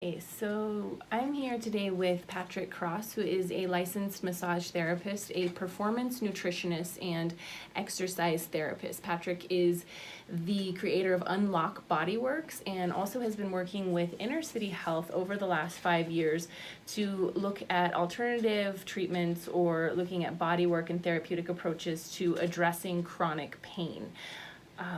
Okay, so I'm here today with Patrick Cross, who is a licensed massage therapist, a performance nutritionist, and exercise therapist. Patrick is the creator of Unlock Bodyworks and also has been working with Inner City Health over the last 5 years to look at alternative treatments or looking at bodywork and therapeutic approaches to addressing chronic pain.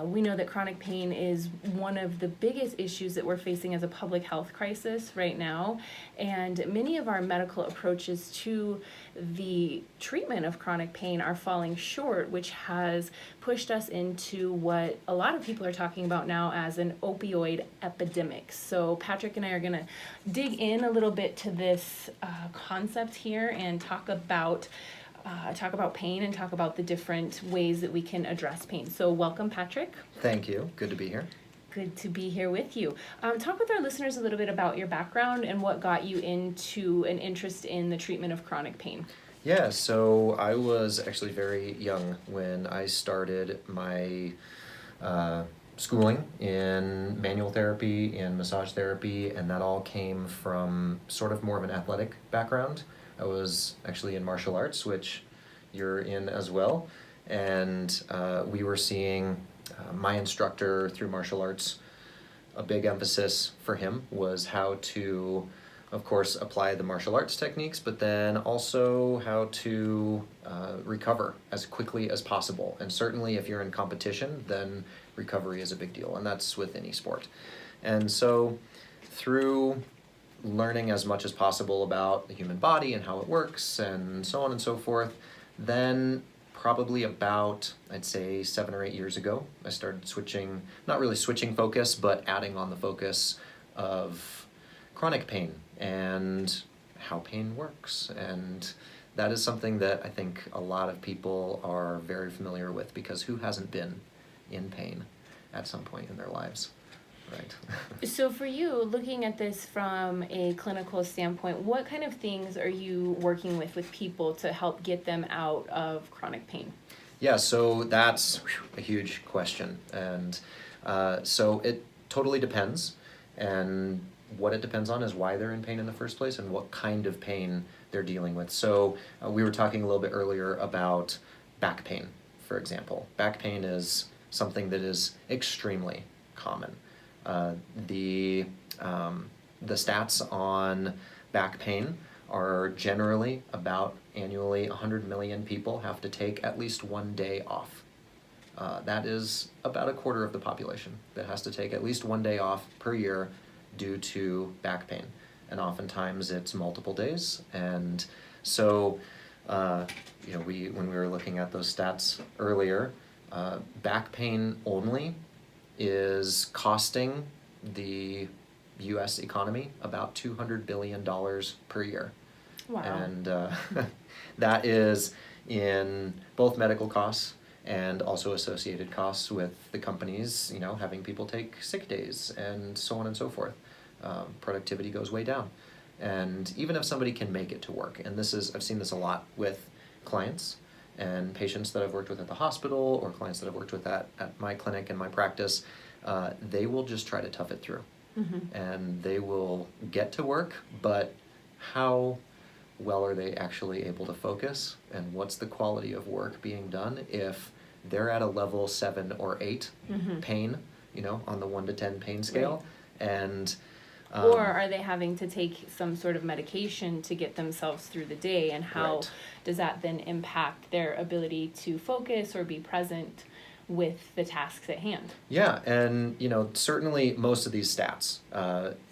We know that chronic pain is one of the biggest issues that we're facing as a public health crisis right now, and many of our medical approaches to the treatment of chronic pain are falling short, which has pushed us into what a lot of people are talking about now as an opioid epidemic. So Patrick and I are going to dig in a little bit to this concept here and talk about pain and talk about the different ways that we can address pain. So welcome, Patrick. Thank you. Good to be here. Good to be here with you. Talk with our listeners a little bit about your background and what got you into an interest in the treatment of chronic pain. Yeah, so I was actually very young when I started my schooling in manual therapy and massage therapy, and that all came from sort of more of an athletic background. I was actually in martial arts, which you're in as well, and we were seeing my instructor through martial arts. A big emphasis for him was how to, of course, apply the martial arts techniques, but then also how to recover as quickly as possible. And certainly if you're in competition, then recovery is a big deal, and that's with any sport. And so through learning as much as possible about the human body and how it works and so on and so forth, then probably about, I'd say 7 or 8 years ago, I started switching, not really switching focus, but adding on the focus of chronic pain and how pain works. And that is something that I think a lot of people are very familiar with, because who hasn't been in pain at some point in their lives? Right. So for you, looking at this from a clinical standpoint, what kind of things are you working with people to help get them out of chronic pain? Yeah, so that's a huge question. And so it totally depends. And what it depends on is why they're in pain in the first place and what kind of pain they're dealing with. So we were talking a little bit earlier about back pain, for example. Back pain is something that is extremely common. The stats on back pain are generally about annually 100 million people have to take at least 1 day off. That is about a quarter of the population that has to take at least 1 day off per year due to back pain. And oftentimes it's multiple days. And so, when we were looking at those stats earlier, back pain only is costing the U.S. economy about $200 billion per year. Wow. And that is in both medical costs and also associated costs with the companies, having people take sick days and so on and so forth. Productivity goes way down. And even if somebody can make it to work, and I've seen this a lot with clients and patients that I've worked with at the hospital or clients that I've worked with at my clinic and my practice, they will just try to tough it through. Mm-hmm. And they will get to work, but how well are they actually able to focus, and what's the quality of work being done if they're at a level 7 or 8 mm-hmm. pain, on the 1 to 10 pain scale, right. And or are they having to take some sort of medication to get themselves through the day, and how right. does that then impact their ability to focus or be present with the tasks at hand? Yeah, and certainly most of these stats,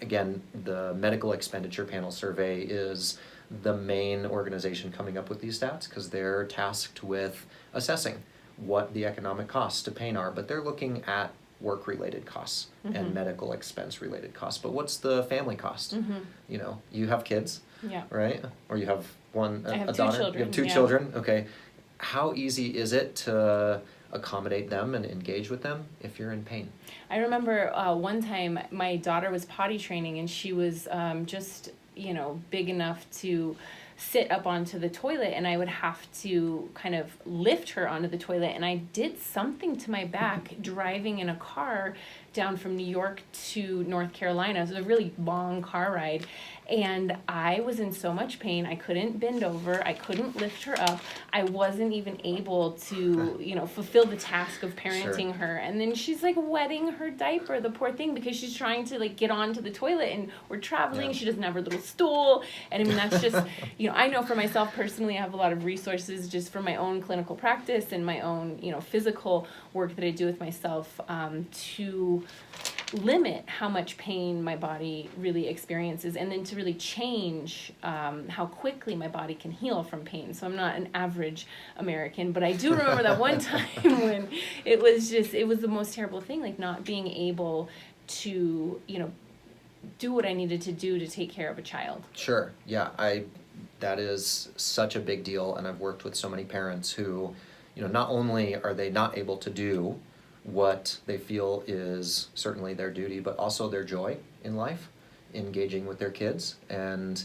again, the Medical Expenditure Panel Survey is the main organization coming up with these stats, because they're tasked with assessing what the economic costs to pain are, but they're looking at work-related costs mm-hmm. and medical expense-related costs. But what's the family cost? Mm-hmm. You have kids, yeah. right? Or you have a daughter. Children. You have 2 yeah. children. Okay, how easy is it to accommodate them and engage with them if you're in pain? I remember one time my daughter was potty training, and she was just big enough to sit up onto the toilet, and I would have to kind of lift her onto the toilet. And I did something to my back driving in a car down from New York to North Carolina. It was a really long car ride. And I was in so much pain. I couldn't bend over. I couldn't lift her up. I wasn't even able to, fulfill the task of parenting her. And then she's like wetting her diaper, the poor thing, because she's trying to like get onto the toilet, and we're traveling. Yeah. She doesn't have her little stool. And I mean, that's just, I know for myself personally, I have a lot of resources just for my own clinical practice and my own, physical work that I do with myself to limit how much pain my body really experiences, and then to really change how quickly my body can heal from pain. So I'm not an average American, but I do remember that one time when it was the most terrible thing, like not being able to, do what I needed to do to take care of a child. Sure. Yeah. That is such a big deal. And I've worked with so many parents who, not only are they not able to do what they feel is certainly their duty, but also their joy in life, engaging with their kids, and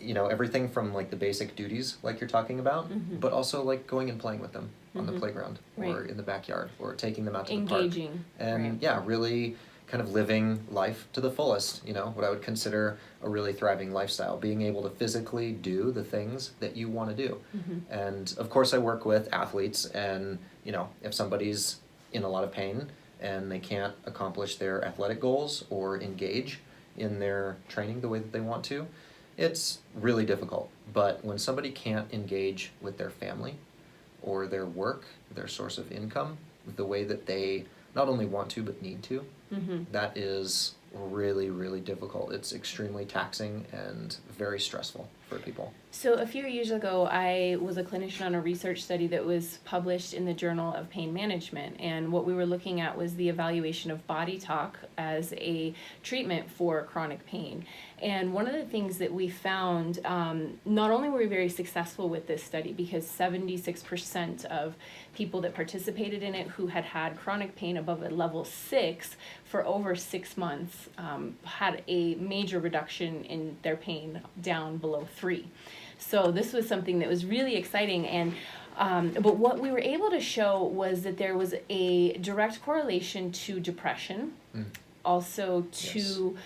everything from like the basic duties like you're talking about, but also like going and playing with them on the playground or in the backyard, or taking them out to the park. Engaging. And really kind of living life to the fullest, what I would consider a really thriving lifestyle, being able to physically do the things that you want to do. And of course I work with athletes, and if somebody's in a lot of pain and they can't accomplish their athletic goals or engage in their training the way that they want to, it's really difficult. But when somebody can't engage with their family or their work, their source of income, the way that they not only want to but need to, that is really, really difficult. It's extremely taxing and very stressful for people. So a few years ago, I was a clinician on a research study that was published in the Journal of Pain Management. And what we were looking at was the evaluation of body talk as a treatment for chronic pain. And one of the things that we found, not only were we very successful with this study, because 76% of people that participated in it who had had chronic pain above a level 6 for over 6 months had a major reduction in their pain down below 3. So this was something that was really exciting. And but what we were able to show was that there was a direct correlation to depression, also to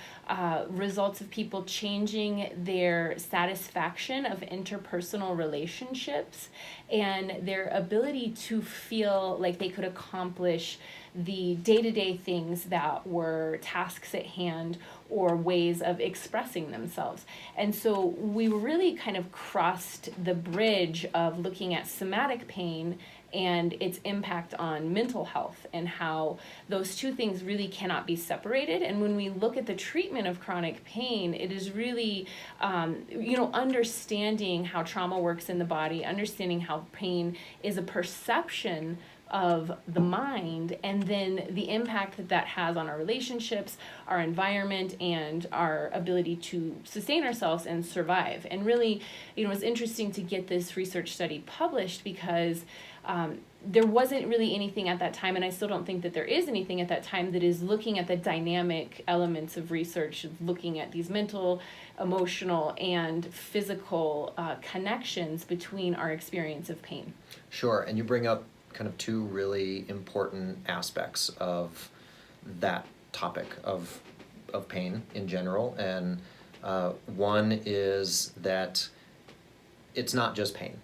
results of people changing their satisfaction of interpersonal relationships, and their ability to feel like they could accomplish the day-to-day things that were tasks at hand or ways of expressing themselves. And so we really kind of crossed the bridge of looking at somatic pain and its impact on mental health, and how those two things really cannot be separated. And when we look at the treatment of chronic pain, it is really, understanding how trauma works in the body, understanding how pain is a perception of the mind, and then the impact that that has on our relationships, our environment, and our ability to sustain ourselves and survive. And really, it's interesting to get this research study published, because there wasn't really anything at that time, and I still don't think that there is anything at that time that is looking at the dynamic elements of research, looking at these mental, emotional, and physical connections between our experience of pain. Sure, and you bring up kind of two really important aspects of that topic of pain in general. And one is that it's not just pain.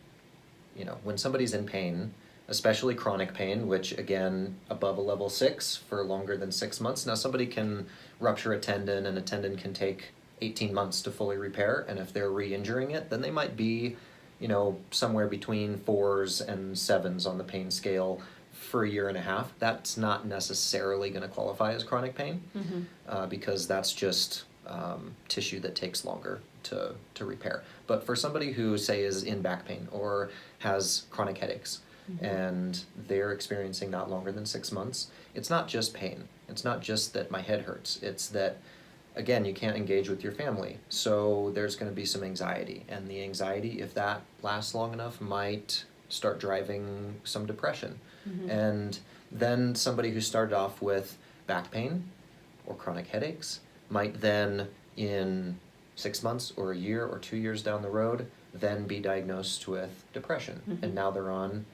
When somebody's in pain, especially chronic pain, which again, above a level 6 for longer than 6 months. Now somebody can rupture a tendon, and a tendon can take 18 months to fully repair. And if they're re-injuring it, then they might be somewhere between 4s and 7s on the pain scale for a year and a half. That's not necessarily going to qualify as chronic pain, because that's just tissue that takes longer to repair. But for somebody who, say, is in back pain or has chronic headaches, and they're experiencing not longer than 6 months, it's not just pain. It's not just that my head hurts. It's that, again, you can't engage with your family. So there's going to be some anxiety. And the anxiety, if that lasts long enough, might start driving some depression. And then somebody who started off with back pain or chronic headaches might then, in 6 months or a year or 2 years down the road, then be diagnosed with depression. Mm-hmm. And now they're on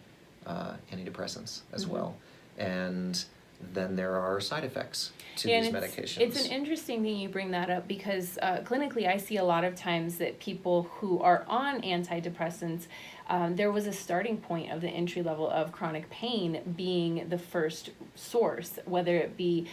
antidepressants as Mm-hmm. well. And then there are side effects to Yeah, these and medications. it's an interesting thing you bring that up because clinically I see a lot of times that people who are on antidepressants, there was a starting point of the entry level of chronic pain being the first source, whether it be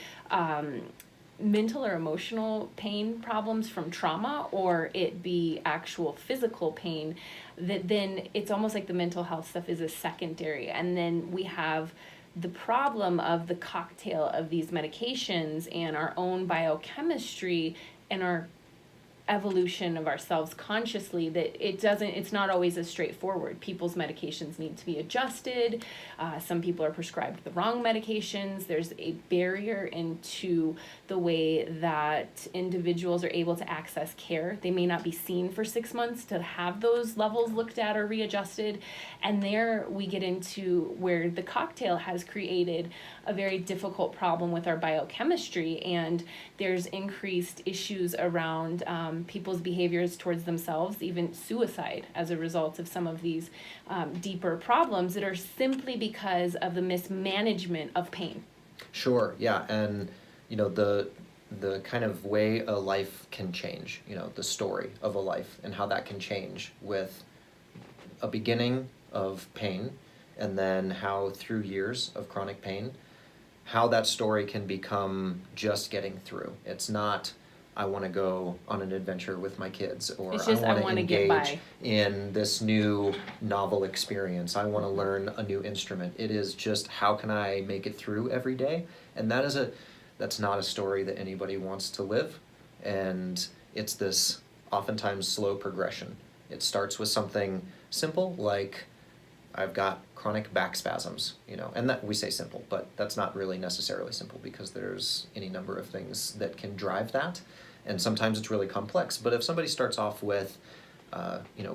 mental or emotional pain problems from trauma or it be actual physical pain, that then it's almost like the mental health stuff is a secondary. And then we have the problem of the cocktail of these medications and our own biochemistry and our evolution of ourselves consciously, that it's not always as straightforward. People's medications need to be adjusted. Some people are prescribed the wrong medications. There's a barrier into the way that individuals are able to access care. They may not be seen for 6 months to have those levels looked at or readjusted. And there we get into where the cocktail has created a very difficult problem with our biochemistry, and there's increased issues around people's behaviors towards themselves, even suicide as a result of some of these deeper problems that are simply because of the mismanagement of pain. Sure, yeah, and the kind of way a life can change, the story of a life and how that can change with a beginning of pain and then how through years of chronic pain, how that story can become just getting through. It's not, I want to go on an adventure with my kids, or It's just, I want I to wanna get engage by. in this new novel experience. I want to learn a new instrument. It is just, how can I make it through every day? And that's not a story that anybody wants to live. And it's this oftentimes slow progression. It starts with something simple like, I've got chronic back spasms, and that we say simple, but that's not really necessarily simple because there's any number of things that can drive that, and sometimes it's really complex. But if somebody starts off with,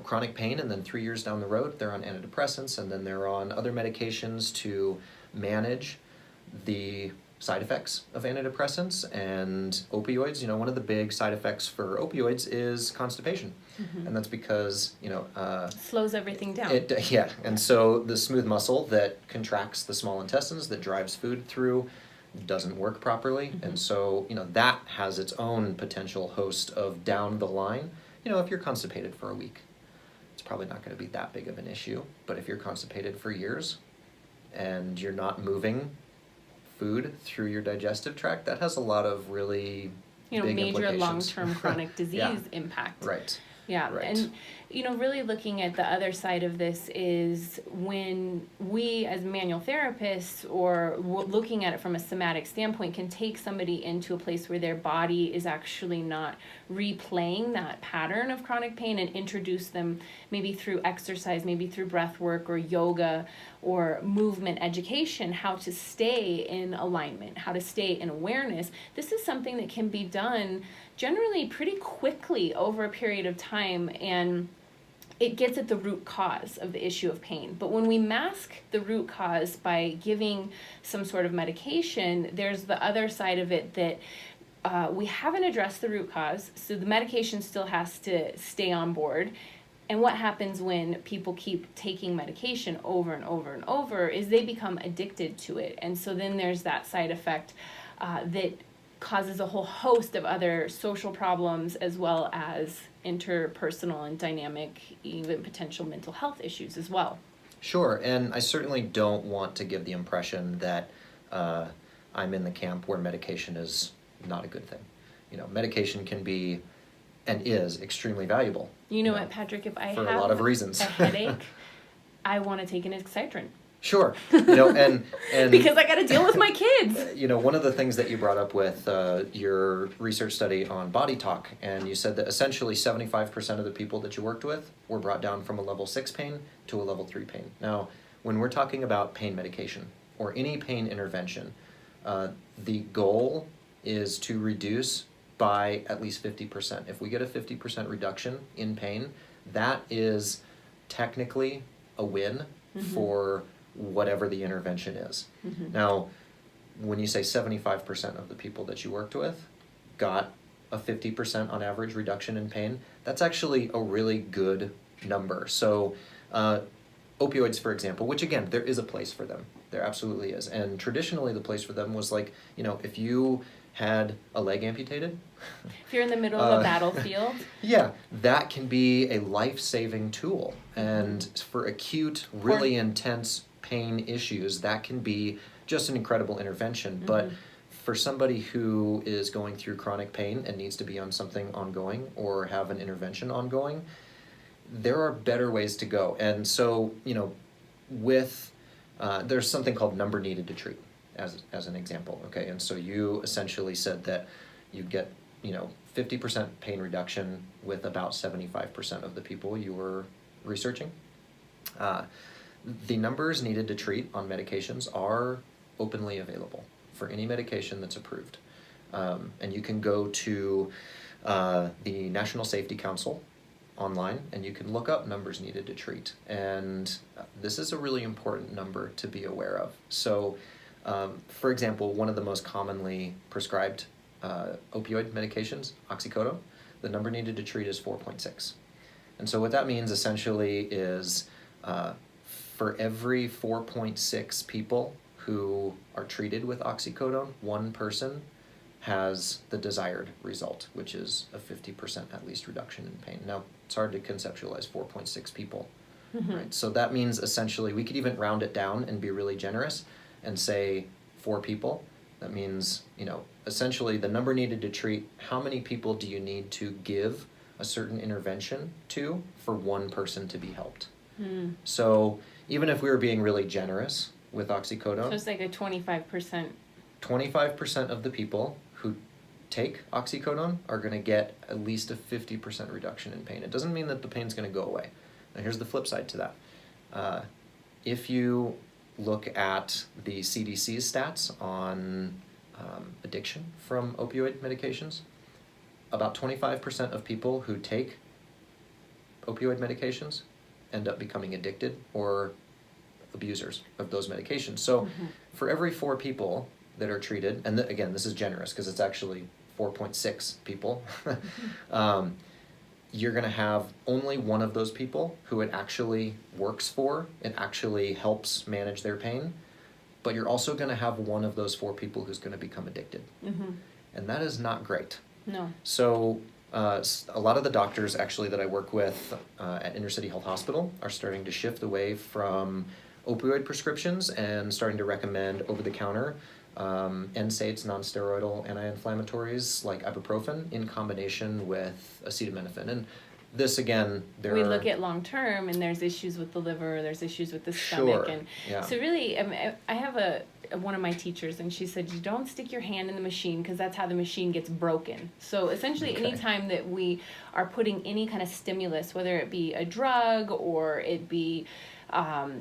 chronic pain, and then 3 years down the road they're on antidepressants, and then they're on other medications to manage the side effects of antidepressants and opioids. One of the big side effects for opioids is constipation. Mm-hmm. And that's because, Slows everything down. And so the smooth muscle that contracts the small intestines, that drives food through, doesn't work properly. Mm-hmm. And so, that has its own potential host of down the line. If you're constipated for a week, it's probably not going to be that big of an issue. But if you're constipated for years and you're not moving food through your digestive tract, that has a lot of really big major implications. long-term chronic disease impact. Right. Yeah, Right. and really looking at the other side of this is when we as manual therapists or looking at it from a somatic standpoint can take somebody into a place where their body is actually not replaying that pattern of chronic pain and introduce them maybe through exercise, maybe through breath work or yoga or movement education, how to stay in alignment, how to stay in awareness. This is something that can be done generally pretty quickly over a period of time, and it gets at the root cause of the issue of pain. But when we mask the root cause by giving some sort of medication, there's the other side of it that we haven't addressed the root cause, so the medication still has to stay on board. And what happens when people keep taking medication over and over and over is they become addicted to it. And so then there's that side effect that causes a whole host of other social problems as well as interpersonal and dynamic, even potential mental health issues as well. Sure, and I certainly don't want to give the impression that I'm in the camp where medication is not a good thing. Medication can be and is extremely valuable. What, Patrick, if I for have a lot of reasons. a headache, I want to take an Excitrin. Sure, and because I got to deal with my kids. One of the things that you brought up with your research study on body talk, and you said that essentially 75% of the people that you worked with were brought down from a level 6 pain to a level 3 pain. Now, when we're talking about pain medication or any pain intervention, the goal is to reduce by at least 50%. If we get a 50% reduction in pain, that is technically a win for whatever the intervention is. Now, when you say 75% of the people that you worked with got a 50% on average reduction in pain, that's actually a really good number. So opioids, for example, which again, there is a place for them. There absolutely is. And traditionally the place for them was like, if you had a leg amputated. If you're in the middle of a battlefield. Yeah, that can be a life-saving tool. And for acute, really intense pain issues, that can be just an incredible intervention. But for somebody who is going through chronic pain and needs to be on something ongoing or have an intervention ongoing, there are better ways to go. And so, with there's something called number needed to treat as an example, okay? And so you essentially said that you get 50% pain reduction with about 75% of the people you were researching. The numbers needed to treat on medications are openly available for any medication that's approved. And you can go to the National Safety Council online and you can look up numbers needed to treat. And this is a really important number to be aware of. So, for example, one of the most commonly prescribed opioid medications, oxycodone, the number needed to treat is 4.6. And so what that means essentially is for every 4.6 people who are treated with oxycodone, one person has the desired result, which is a 50% at least reduction in pain. Now, it's hard to conceptualize 4.6 people, right? So that means essentially we could even round it down and be really generous and say 4 people. That means, essentially the number needed to treat, how many people do you need to give a certain intervention to for one person to be helped? So even if we were being really generous with oxycodone, So it's like a 25%. 25% of the people who take oxycodone are going to get at least a 50% reduction in pain. It doesn't mean that the pain's going to go away. Now here's the flip side to that. If you look at the CDC's stats on addiction from opioid medications, about 25% of people who take opioid medications end up becoming addicted or abusers of those medications. So for every 4 people that are treated, and again, this is generous because it's actually 4.6 people, you're going to have only one of those people who it actually works for, it actually helps manage their pain, but you're also going to have one of those 4 people who's going to become addicted. And that is not great. No. So a lot of the doctors actually that I work with at Inner City Health Hospital are starting to shift away from opioid prescriptions and starting to recommend over-the-counter NSAIDs, non-steroidal anti-inflammatories like ibuprofen in combination with acetaminophen. And this again, we look at long term and there's issues with the liver, there's issues with the stomach. And so really, I have one of my teachers and she said, you don't stick your hand in the machine because that's how the machine gets broken. So essentially anytime that we are putting any kind of stimulus, whether it be a drug or it be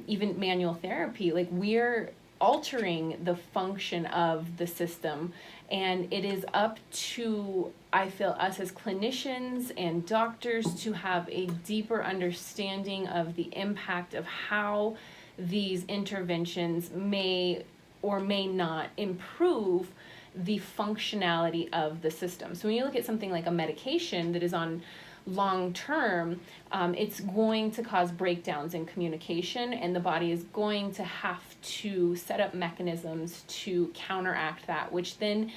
even manual therapy, like we're altering the function of the system, and it is up to, I feel, us as clinicians and doctors to have a deeper understanding of the impact of how these interventions may or may not improve the functionality of the system. So when you look at something like a medication that is on long term, it's going to cause breakdowns in communication, and the body is going to have to set up mechanisms to counteract that, which then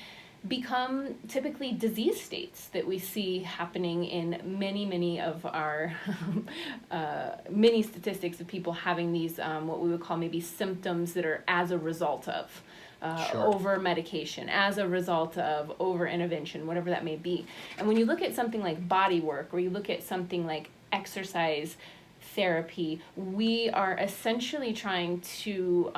become typically disease states that we see happening in many of our many statistics of people having these what we would call maybe symptoms that are as a result of over medication, as a result of over intervention, whatever that may be. And when you look at something like body work, or you look at something like exercise therapy, we are essentially trying to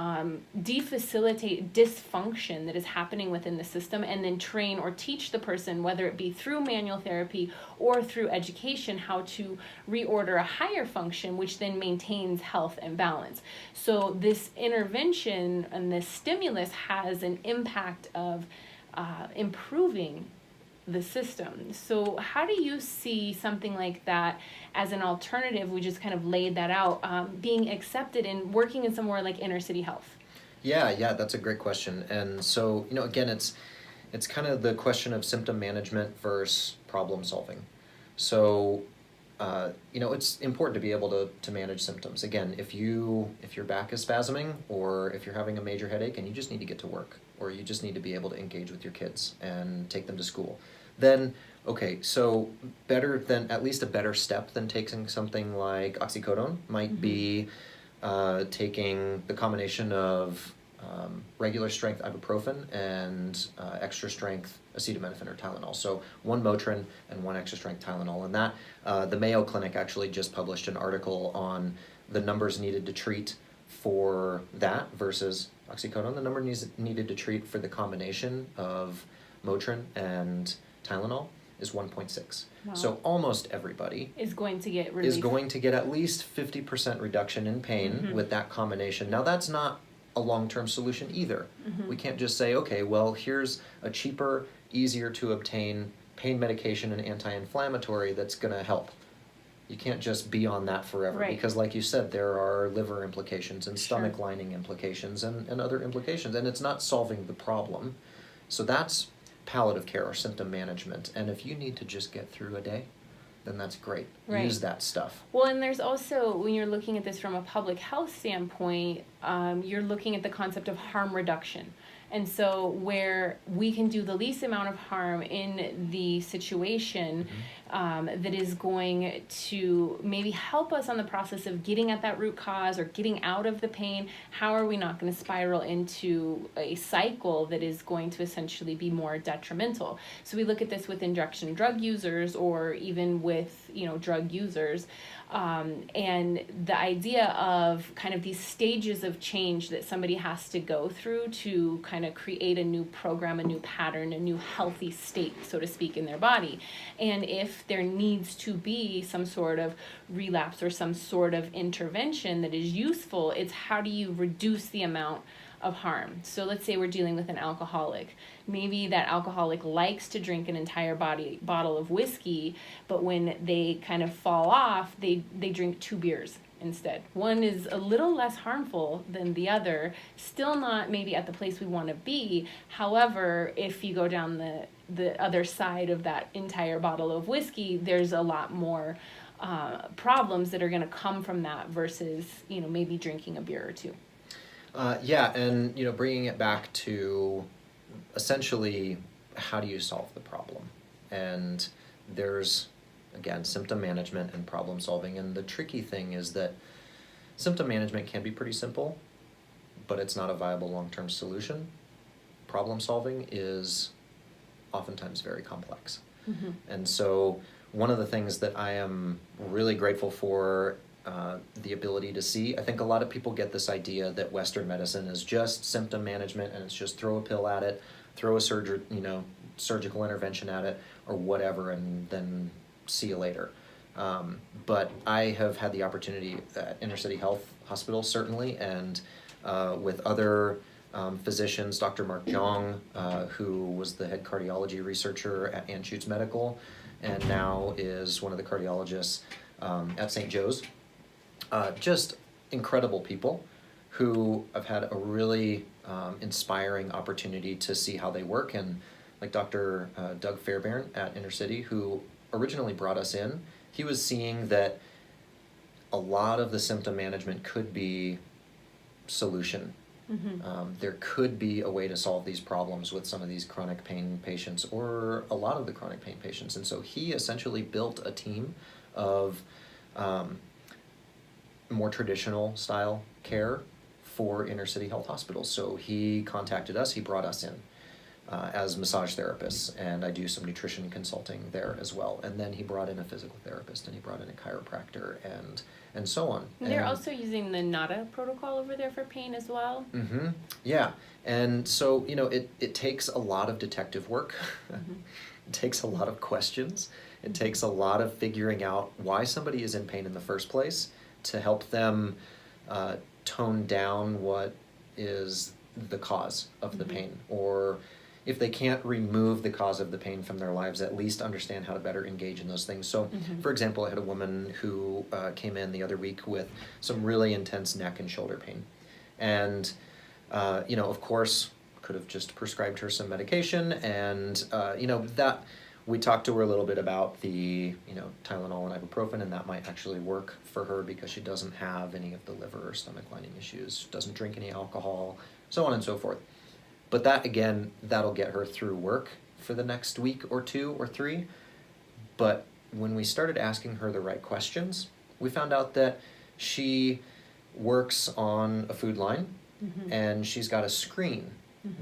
defacilitate dysfunction that is happening within the system, and then train or teach the person, whether it be through manual therapy or through education, how to reorder a higher function, which then maintains health and balance. So this intervention and this stimulus has an impact of improving the system. So how do you see something like that as an alternative? We just kind of laid that out, being accepted and working in somewhere like Inner City Health. Yeah, that's a great question. And so, again, it's kind of the question of symptom management versus problem solving. So, it's important to be able to manage symptoms. Again, if your back is spasming, or if you're having a major headache and you just need to get to work, or you just need to be able to engage with your kids and take them to school, then okay, so at least a better step than taking something like oxycodone might be taking the combination of regular strength ibuprofen and extra strength acetaminophen or Tylenol. So one Motrin and one extra strength Tylenol. And that the Mayo Clinic actually just published an article on the numbers needed to treat for that versus oxycodone. The number needed to treat for the combination of Motrin and Tylenol is 1.6. Wow. So almost everybody is going to get relief. is going to get at least 50% reduction in pain with that combination. Now that's not a long-term solution either. We can't just say, okay, well, here's a cheaper, easier to obtain pain medication and anti-inflammatory that's going to help. You can't just be on that forever, Right. because like you said, there are liver implications and stomach lining implications and other implications, and it's not solving the problem. So that's palliative care or symptom management. And if you need to just get through a day, then that's great. Right. Use that stuff. Well, and there's also, when you're looking at this from a public health standpoint, you're looking at the concept of harm reduction. And so where we can do the least amount of harm in the situation that is going to maybe help us on the process of getting at that root cause or getting out of the pain, how are we not going to spiral into a cycle that is going to essentially be more detrimental? So we look at this with injection drug users, or even with, drug users. And the idea of kind of these stages of change that somebody has to go through to kind of create a new program, a new pattern, a new healthy state, so to speak, in their body. And if there needs to be some sort of relapse or some sort of intervention that is useful, it's how do you reduce the amount of harm. So let's say we're dealing with an alcoholic. Maybe that alcoholic likes to drink an entire bottle of whiskey, but when they kind of fall off, they drink 2 beers instead. One is a little less harmful than the other, still not maybe at the place we want to be. However, if you go down the other side of that entire bottle of whiskey, there's a lot more problems that are going to come from that versus, maybe drinking a beer or 2. And bringing it back to essentially how do you solve the problem? And there's, again, symptom management and problem solving. And the tricky thing is that symptom management can be pretty simple, but it's not a viable long-term solution. Problem solving is oftentimes very complex. And so one of the things that I am really grateful for the ability to see. I think a lot of people get this idea that Western medicine is just symptom management and it's just throw a pill at it, throw a surgical intervention at it, or whatever, and then see you later. But I have had the opportunity at Inner City Health Hospital, certainly, and with other physicians, Dr. Mark Jong, who was the head cardiology researcher at Anschutz Medical, and now is one of the cardiologists at St. Joe's. Just incredible people who have had a really inspiring opportunity to see how they work. And like Dr. Doug Fairbairn at Inner City, who originally brought us in, he was seeing that a lot of the symptom management could be solution. There could be a way to solve these problems with some of these chronic pain patients, or a lot of the chronic pain patients. And so he essentially built a team of more traditional style care for Inner City Health Hospitals. So he contacted us, he brought us in as massage therapists, and I do some nutrition consulting there as well. And then he brought in a physical therapist, and he brought in a chiropractor, and so on. And they're also using the NADA protocol over there for pain as well. Yeah, and so it takes a lot of detective work. It takes a lot of questions. It takes a lot of figuring out why somebody is in pain in the first place, to help them tone down what is the cause of the pain, or if they can't remove the cause of the pain from their lives, at least understand how to better engage in those things. So, for example, I had a woman who came in the other week with some really intense neck and shoulder pain. And, of course, could have just prescribed her some medication, and that we talked to her a little bit about the Tylenol and ibuprofen, and that might actually work for her because she doesn't have any of the liver or stomach lining issues, doesn't drink any alcohol, so on and so forth. But that, again, that'll get her through work for the next week or 2 or 3. But when we started asking her the right questions, we found out that she works on a food line, and she's got a screen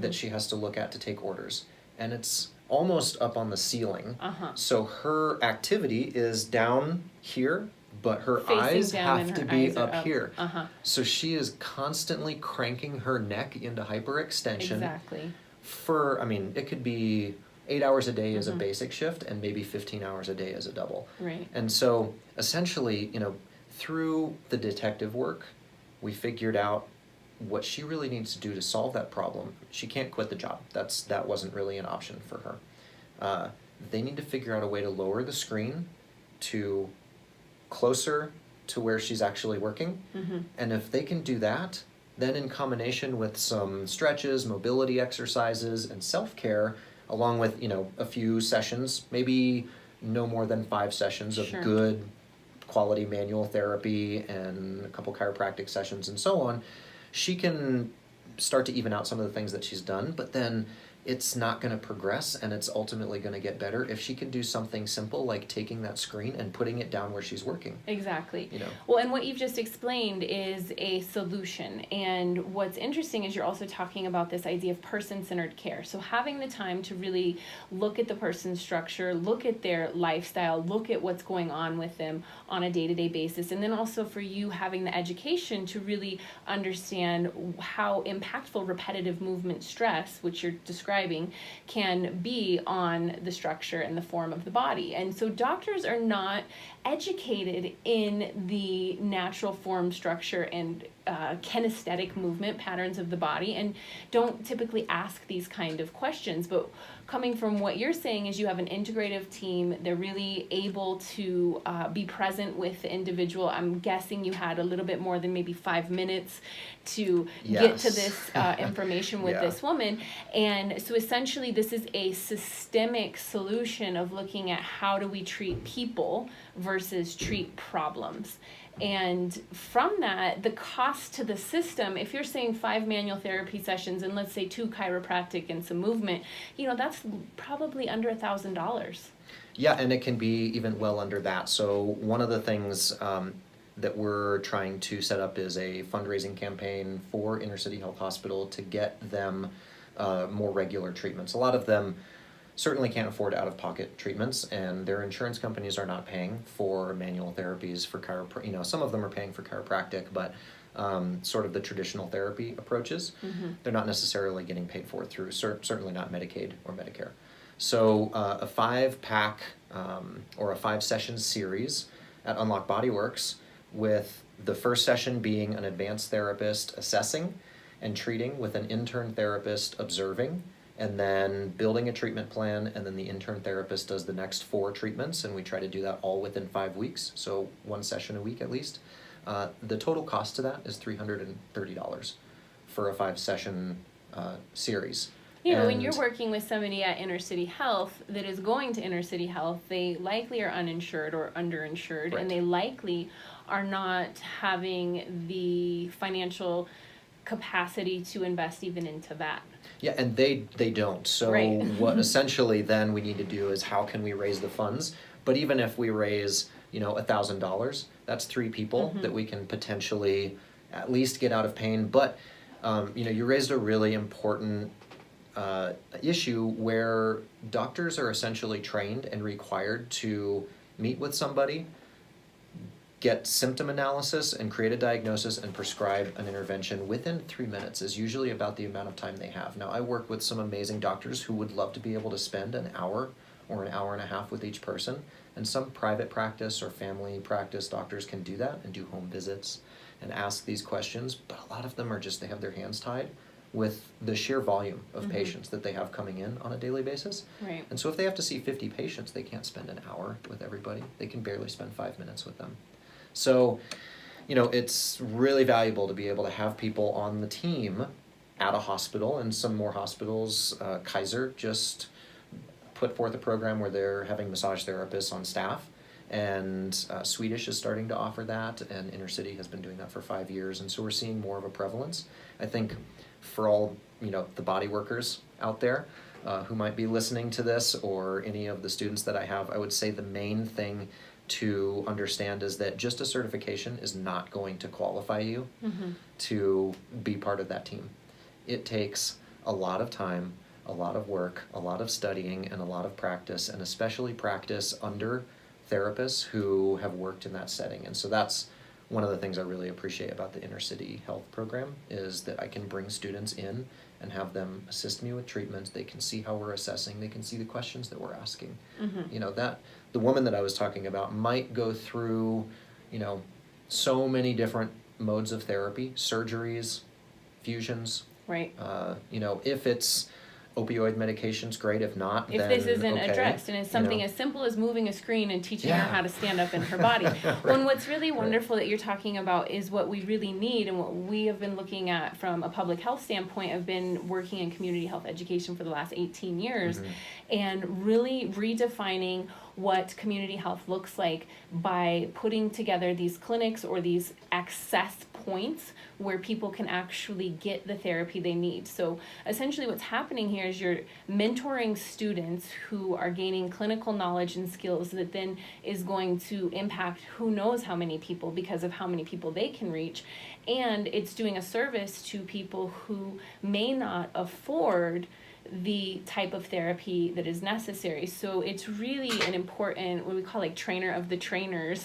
that she has to look at to take orders. And it's almost up on the ceiling. So her activity is down here, but her eyes have to be up here. So she is constantly cranking her neck into hyperextension. Exactly. For, it could be 8 hours a day as a basic shift and maybe 15 hours a day as a double. Right. And so essentially, through the detective work, we figured out what she really needs to do to solve that problem. She can't quit the job. That wasn't really an option for her. They need to figure out a way to lower the screen to closer to where she's actually working. And if they can do that, then in combination with some stretches, mobility exercises, and self-care, along with a few sessions, maybe no more than 5 sessions of good quality manual therapy and a couple chiropractic sessions and so on, she can start to even out some of the things that she's done, but then it's not going to progress, and it's ultimately going to get better if she can do something simple like taking that screen and putting it down where she's working. Exactly. Well, and what you've just explained is a solution. And what's interesting is you're also talking about this idea of person-centered care. So having the time to really look at the person's structure, look at their lifestyle, look at what's going on with them on a day-to-day basis. And then also for you having the education to really understand how impactful repetitive movement stress, which you're describing, can be on the structure and the form of the body. And so doctors are not educated in the natural form, structure, and kinesthetic movement patterns of the body, and don't typically ask these kind of questions. But coming from what you're saying is you have an integrative team. They're really able to be present with the individual. I'm guessing you had a little bit more than maybe 5 minutes to get to this information with this woman. And so essentially this is a systemic solution of looking at how do we treat people versus treat problems. And from that, the cost to the system, if you're saying 5 manual therapy sessions and let's say 2 chiropractic and some movement, that's probably under $1,000. Yeah, and it can be even well under that. So one of the things that we're trying to set up is a fundraising campaign for Inner City Health Hospital to get them more regular treatments. A lot of them certainly can't afford out-of-pocket treatments, and their insurance companies are not paying for manual therapies for some of them are paying for chiropractic, but sort of the traditional therapy approaches, they're not necessarily getting paid for through, certainly not Medicaid or Medicare. So a 5-pack or a 5-session series at Unlock Bodyworks, with the first session being an advanced therapist assessing and treating with an intern therapist observing, and then building a treatment plan, and then the intern therapist does the next 4 treatments, and we try to do that all within 5 weeks, so 1 session a week at least. The total cost to that is $330 for a 5-session series. When you're working with somebody at Inner City Health that is going to Inner City Health, they likely are uninsured or underinsured, and they likely are not having the financial capacity to invest even into that. Yeah, and they don't. So what essentially then we need to do is how can we raise the funds? But even if we raise, $1,000, that's 3 people that we can potentially at least get out of pain. But, you raised a really important issue where doctors are essentially trained and required to meet with somebody, get symptom analysis, and create a diagnosis and prescribe an intervention within 3 minutes is usually about the amount of time they have. Now, I work with some amazing doctors who would love to be able to spend an hour or an hour and a half with each person, and some private practice or family practice doctors can do that and do home visits and ask these questions, but a lot of them are just, they have their hands tied with the sheer volume of patients that they have coming in on a daily basis. Right. And so if they have to see 50 patients, they can't spend an hour with everybody. They can barely spend 5 minutes with them. So, it's really valuable to be able to have people on the team at a hospital, and some more hospitals, Kaiser just put forth a program where they're having massage therapists on staff, and Swedish is starting to offer that, and Inner City has been doing that for 5 years, and so we're seeing more of a prevalence. I think for all, the body workers out there who might be listening to this, or any of the students that I have, I would say the main thing to understand is that just a certification is not going to qualify you to be part of that team. It takes a lot of time, a lot of work, a lot of studying, and a lot of practice, and especially practice under therapists who have worked in that setting. And so that's one of the things I really appreciate about the Inner City Health program, is that I can bring students in and have them assist me with treatments. They can see how we're assessing. They can see the questions that we're asking. That the woman that I was talking about might go through, so many different modes of therapy, surgeries, fusions. Right. If it's opioid medications, great. If not, if then this isn't okay. addressed, and it's something as simple as moving a screen and teaching her how to stand up in her body. Right. Well, and what's really wonderful that you're talking about is what we really need, and what we have been looking at from a public health standpoint. I've been working in community health education for the last 18 years, and really redefining what community health looks like by putting together these clinics or these access points where people can actually get the therapy they need. So essentially what's happening here is you're mentoring students who are gaining clinical knowledge and skills that then is going to impact who knows how many people, because of how many people they can reach. And it's doing a service to people who may not afford the type of therapy that is necessary. So it's really an important, what we call trainer of the trainers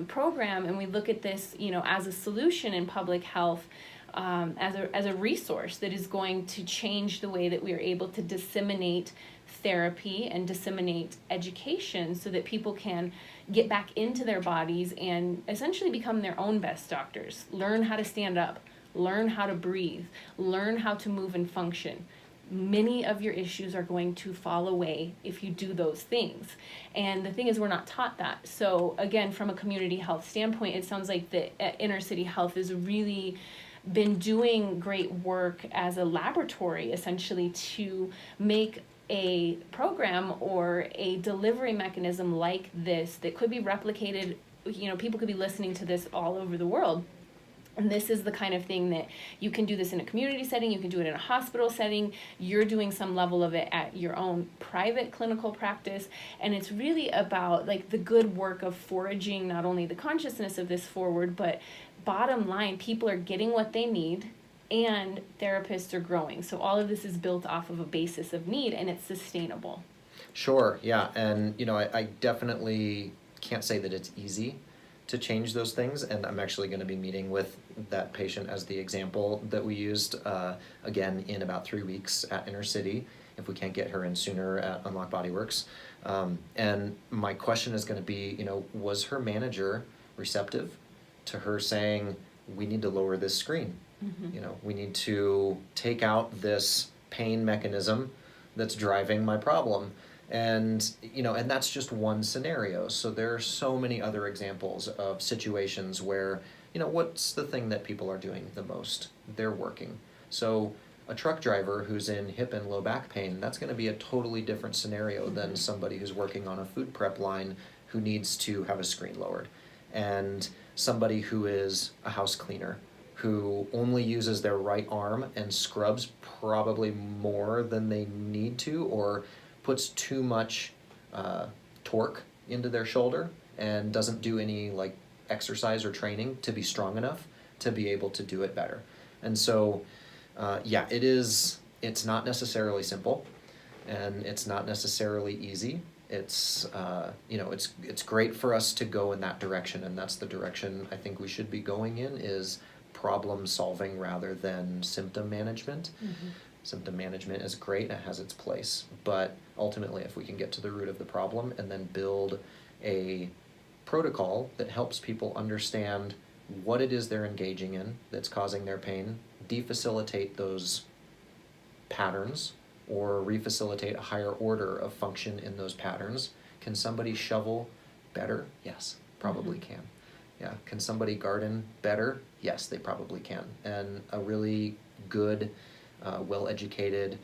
program. And we look at this, as a solution in public health, as a resource that is going to change the way that we are able to disseminate therapy and disseminate education, so that people can get back into their bodies and essentially become their own best doctors. Learn how to stand up, learn how to breathe, learn how to move and function. Many of your issues are going to fall away if you do those things. And the thing is, we're not taught that. So again, from a community health standpoint, it sounds like the Inner City Health has really been doing great work as a laboratory, essentially, to make a program or a delivery mechanism like this that could be replicated. People could be listening to this all over the world. And this is the kind of thing that you can do this in a community setting, you can do it in a hospital setting, you're doing some level of it at your own private clinical practice, and it's really about the good work of foraging not only the consciousness of this forward, but bottom line, people are getting what they need, and therapists are growing. So all of this is built off of a basis of need, and it's sustainable. Sure, yeah, and I definitely can't say that it's easy to change those things, and I'm actually going to be meeting with that patient as the example that we used again in about 3 weeks at Inner City, if we can't get her in sooner at Unlock Bodyworks. And my question is going to be, was her manager receptive to her saying, we need to lower this screen? We need to take out this pain mechanism that's driving my problem. And and that's just one scenario. So there are so many other examples of situations where, what's the thing that people are doing the most? They're working. So a truck driver who's in hip and low back pain, that's going to be a totally different scenario than somebody who's working on a food prep line who needs to have a screen lowered. And somebody who is a house cleaner who only uses their right arm and scrubs probably more than they need to, or puts too much torque into their shoulder and doesn't do any exercise or training to be strong enough to be able to do it better. And so it's not necessarily simple, and it's not necessarily easy. It's it's great for us to go in that direction, and that's the direction I think we should be going in, is problem solving rather than symptom management. Symptom management is great, it has its place, but ultimately if we can get to the root of the problem and then build a protocol that helps people understand what it is they're engaging in that's causing their pain, defacilitate those patterns, or refacilitate a higher order of function in those patterns. Can somebody shovel better? Yes, probably can. Yeah, can somebody garden better? Yes, they probably can. And a really good, well-educated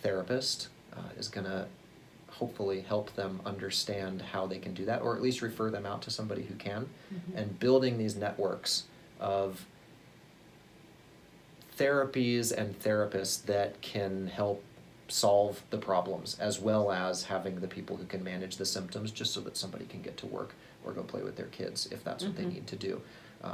therapist is going to hopefully help them understand how they can do that, or at least refer them out to somebody who can. And building these networks of therapies and therapists that can help solve the problems, as well as having the people who can manage the symptoms, just so that somebody can get to work or go play with their kids if that's what they need to do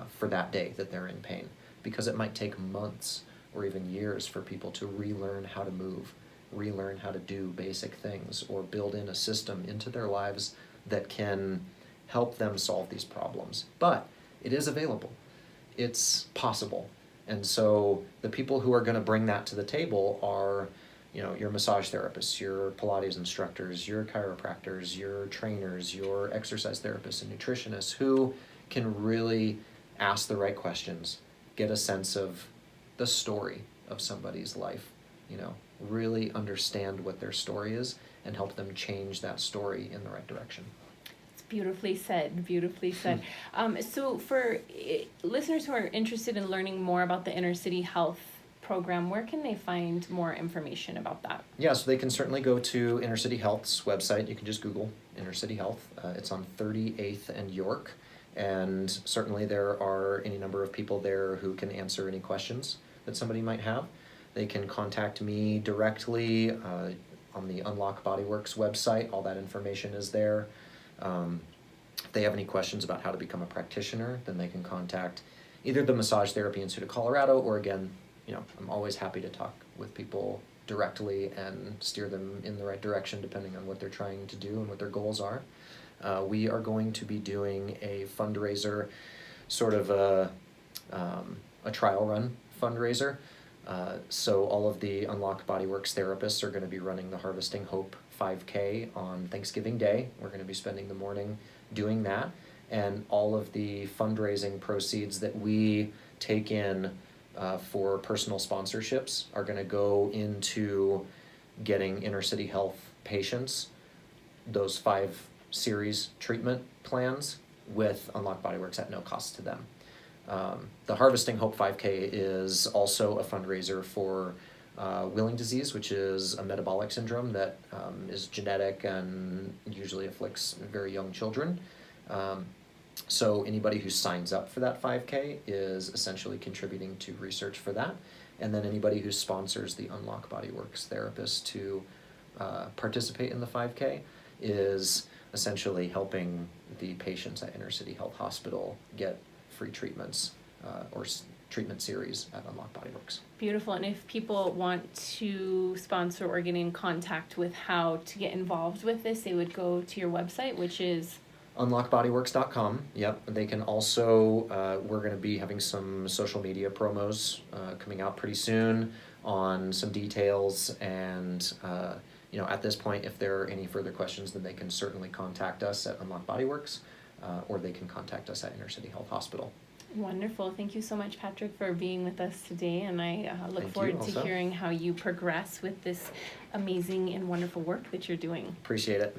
for that day that they're in pain. Because it might take months or even years for people to relearn how to move, relearn how to do basic things, or build in a system into their lives that can help them solve these problems. But it is available. It's possible. And so the people who are going to bring that to the table are, you know, your massage therapists, your Pilates instructors, your chiropractors, your trainers, your exercise therapists and nutritionists, who can really ask the right questions, get a sense of the story of somebody's life, you know, really understand what their story is and help them change that story in the right direction. Beautifully said, beautifully said. So for listeners who are interested in learning more about the Inner City Health program, where can they find more information about that? Yeah, so they can certainly go to Inner City Health's website. You can just Google Inner City Health. It's on 38th and York, and certainly there are any number of people there who can answer any questions that somebody might have. They can contact me directly on the Unlock Bodyworks website. All that information is there. If they have any questions about how to become a practitioner, then they can contact either the Massage Therapy Institute of Colorado, or again, you know, I'm always happy to talk with people directly and steer them in the right direction depending on what they're trying to do and what their goals are. We are going to be doing a fundraiser, sort of a trial run fundraiser. So all of the Unlock Bodyworks therapists are going to be running the Harvesting Hope 5K on Thanksgiving Day. We're going to be spending the morning doing that, and all of the fundraising proceeds that we take in for personal sponsorships are going to go into getting Inner City Health patients those 5 series treatment plans with Unlock Bodyworks at no cost to them. The Harvesting Hope 5K is also a fundraiser for Willing disease, which is a metabolic syndrome that is genetic and usually afflicts very young children. So anybody who signs up for that 5K is essentially contributing to research for that. And then anybody who sponsors the Unlock Bodyworks therapist to participate in the 5K is essentially helping the patients at Inner City Health Hospital get free treatments or treatment series at Unlock Bodyworks. Beautiful. And if people want to sponsor or get in contact with how to get involved with this, they would go to your website, which is unlockbodyworks.com. Yep. They can also, we're going to be having some social media promos coming out pretty soon on some details. And, you know, at this point, if there are any further questions, then they can certainly contact us at Unlock Bodyworks, or they can contact us at Inner City Health Hospital. Wonderful. Thank you so much, Patrick, for being with us today. And I look forward to hearing how you progress with this amazing and wonderful work that you're doing. Appreciate it.